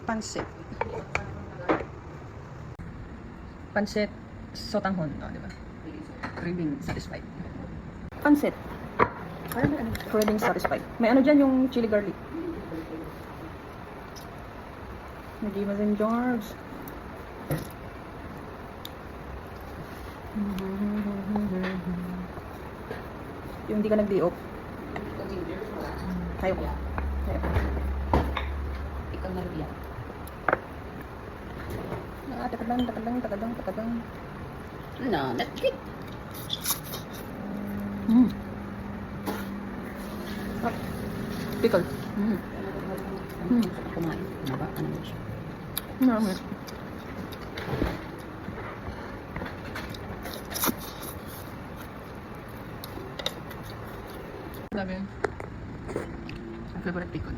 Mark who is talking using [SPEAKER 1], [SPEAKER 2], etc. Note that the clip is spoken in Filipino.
[SPEAKER 1] Pansit. Pansit sotanghon, di ba? Craving satisfied. Pansit. Craving satisfied. May ano dyan yung chili garlic. Nagimas in jars. Yung hindi ka nag-diop. Kayo ko.
[SPEAKER 2] Ikaw na rin yan.
[SPEAKER 1] Takadang.
[SPEAKER 2] No, that's good.
[SPEAKER 1] Pickle.
[SPEAKER 2] Kumain. Ano ba? Ano mo siya?
[SPEAKER 1] Marami. Sabi. Favorite pickle.